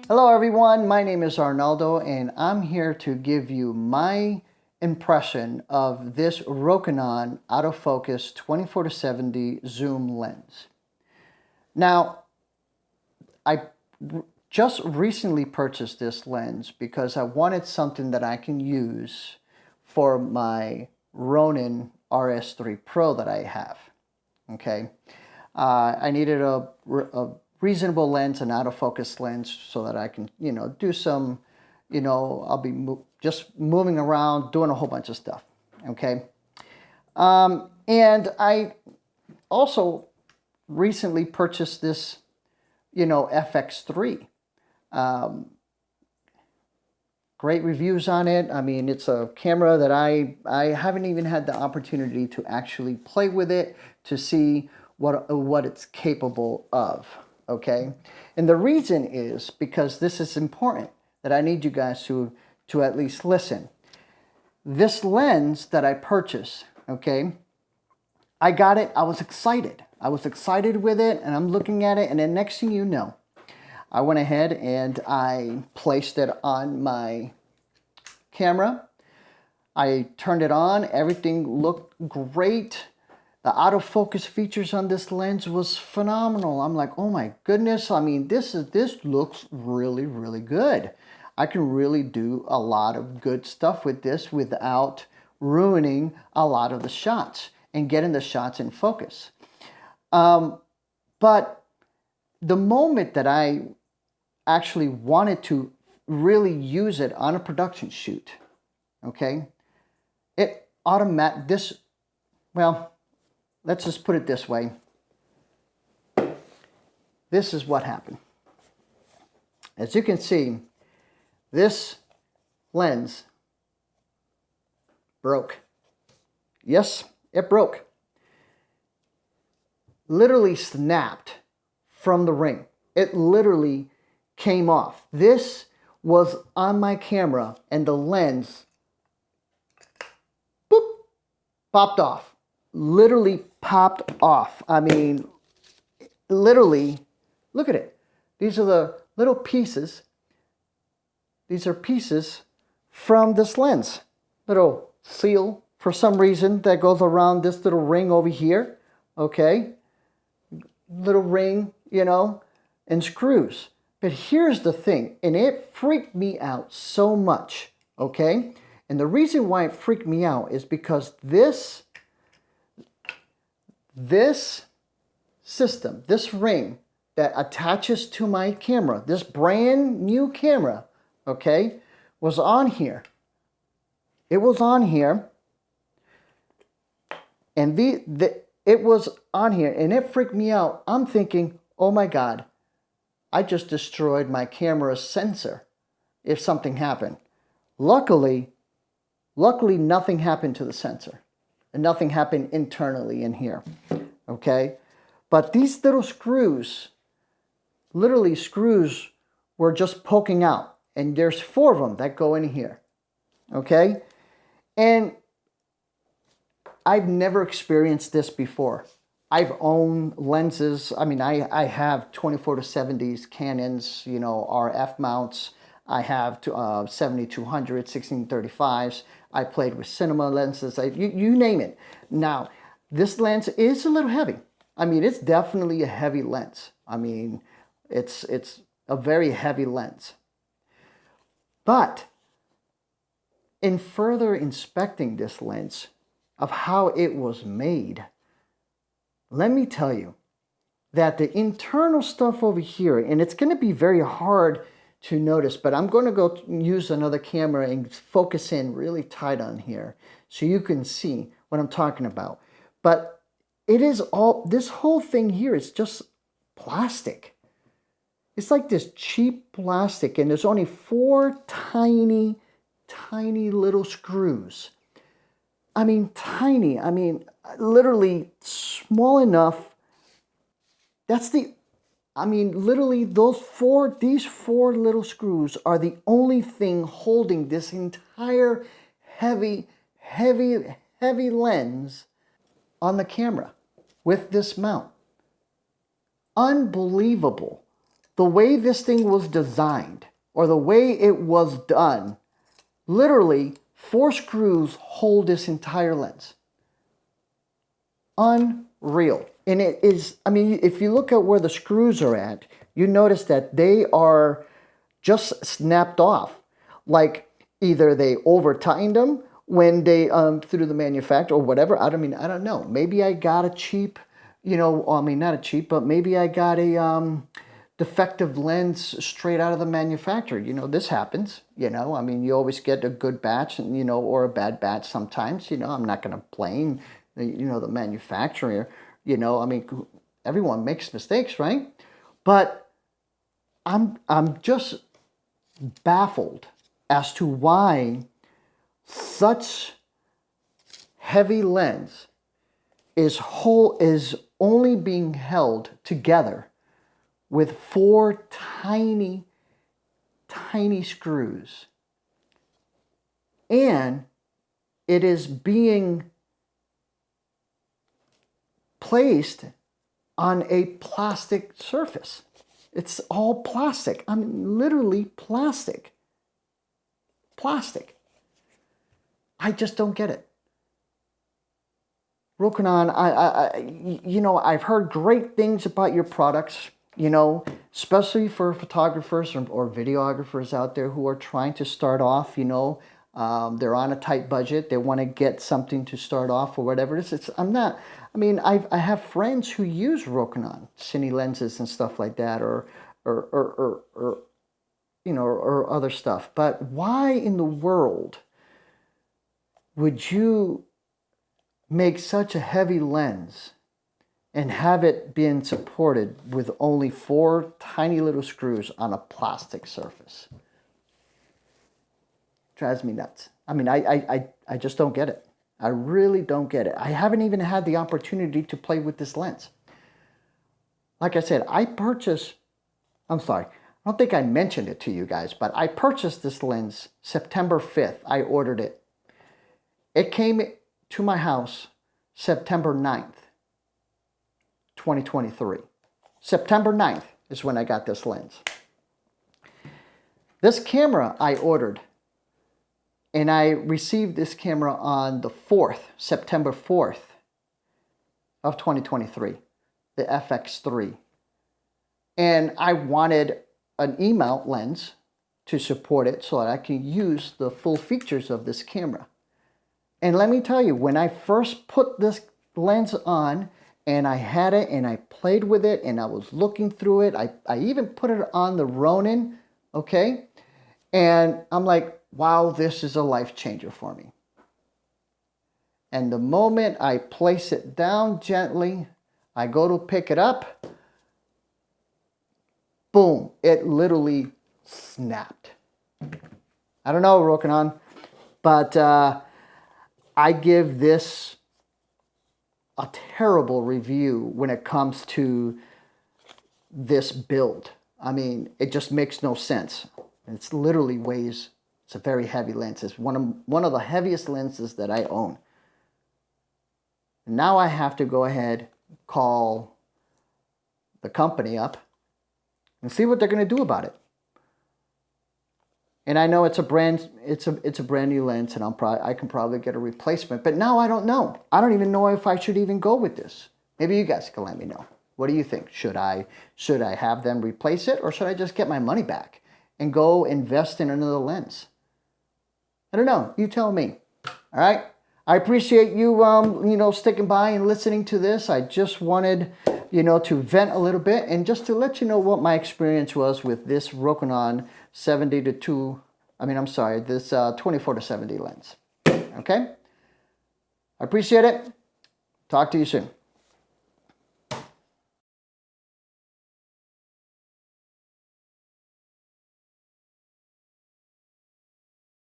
Hello everyone, my name is Arnaldo and I'm here to give you my impression of this Rokinon autofocus 24-70 zoom lens. Now, I just recently purchased this lens because I wanted something that I can use for my Ronin RS3 Pro that I have. Okay, I needed a reasonable lens, an autofocus lens, so that I can, do some, I'll be just moving around, doing a whole bunch of stuff, okay? And I also recently purchased this, FX3. Great reviews on it. I mean, it's a camera that I haven't even had the opportunity to actually play with it to see what it's capable of. Okay, and the reason is because this is important that I need you guys to at least listen. This lens that I purchased, okay, I got it, I was excited. I was excited with it, and I'm looking at it, and then next thing you know, I went ahead and I placed it on my camera. I turned it on, everything looked great. The autofocus features on this lens was phenomenal. I'm like, oh my goodness. I mean, this looks really, really good. I can really do a lot of good stuff with this without ruining a lot of the shots and getting the shots in focus. But the moment that I actually wanted to really use it on a production shoot, okay, let's just put it this way. This is what happened. As you can see, this lens broke. Yes, it broke. Literally snapped from the ring. It literally came off. This was on my camera and the lens, boop, popped off. Literally popped off. I mean, literally, look at it. These are the little pieces. These are pieces from this lens. Little seal, for some reason, that goes around this little ring over here. Okay? Little ring, and screws. But here's the thing, and it freaked me out so much. Okay? And the reason why it freaked me out is because this system, this ring that attaches to my camera, this brand new camera, okay, was on here. It was on here, and it was on here, and it freaked me out. I'm thinking, oh my God, I just destroyed my camera's sensor if something happened. Luckily, nothing happened to the sensor. And nothing happened internally in here, okay? But these little screws, literally screws, were just poking out. And there's 4 of them that go in here, okay? And I've never experienced this before. I've owned lenses. I mean, I have 24-70s Canons, RF mounts. I have 7200, 1635s. I played with cinema lenses. You name it. Now, this lens is a little heavy. I mean, it's definitely a heavy lens. I mean, it's a very heavy lens. But in further inspecting this lens of how it was made, let me tell you that the internal stuff over here, and it's going to be very hard to notice, but I'm going to go use another camera and focus in really tight on here so you can see what I'm talking about. But it is this whole thing here is just plastic. It's like this cheap plastic, and there's only 4 tiny little screws. I mean, tiny. I mean, literally small enough. Literally these four little screws are the only thing holding this entire heavy lens on the camera with this mount. Unbelievable. The way this thing was designed, or the way it was done, literally 4 screws hold this entire lens. Unreal. And it is, I mean, if you look at where the screws are at, you notice that they are just snapped off. Like either they over tightened them when they through the manufacturer or whatever. I don't know. Maybe I got a cheap, you know, I mean not a cheap, but maybe I got a defective lens straight out of the manufacturer. You know, this happens, you know. I mean, you always get a good batch, you know, or a bad batch sometimes, you know. I'm not going to blame, you know, the manufacturer, you know. I mean, everyone makes mistakes, right? But I'm just baffled as to why such heavy lens is only being held together with 4 tiny, tiny screws. And it is being placed on a plastic surface. It's all plastic. I mean, literally plastic. Plastic. I just don't get it. Rokinon, you know, I've heard great things about your products, you know, especially for photographers or videographers out there who are trying to start off, you know, they're on a tight budget. They want to get something to start off or whatever it is. I have friends who use Rokinon cine lenses and stuff like that, or you know, or other stuff. But why in the world would you make such a heavy lens and have it being supported with only 4 tiny little screws on a plastic surface? Drives me nuts. I mean, I just don't get it. I really don't get it. I haven't even had the opportunity to play with this lens. Like I said, I don't think I mentioned it to you guys, but I purchased this lens September 5th. I ordered it. It came to my house September 9th, 2023. September 9th is when I got this lens. This camera I ordered, and I received this camera on the 4th, September 4th of 2023, the FX3. And I wanted an E-mount lens to support it so that I can use the full features of this camera. And let me tell you, when I first put this lens on and I had it and I played with it and I was looking through it, I even put it on the Ronin, okay? And I'm like, wow, this is a life changer for me. And the moment I place it down gently, I go to pick it up, boom, it literally snapped. I don't know, Rokinon, but I give this a terrible review when it comes to this build. I mean, it just makes no sense. It's literally weighs, it's a very heavy lens. It's one of the heaviest lenses that I own. Now I have to go ahead, call the company up and see what they're going to do about it. And I know it's a brand new lens, and I can probably get a replacement. But now I don't know. I don't even know if I should even go with this. Maybe you guys can let me know. What do you think? Should I have them replace it, or should I just get my money back and go invest in another lens? I don't know. You tell me. All right. I appreciate you, you know, sticking by and listening to this. I just wanted, you know, to vent a little bit and just to let you know what my experience was with this Rokinon 24-70 lens. Okay? I appreciate it. Talk to you soon.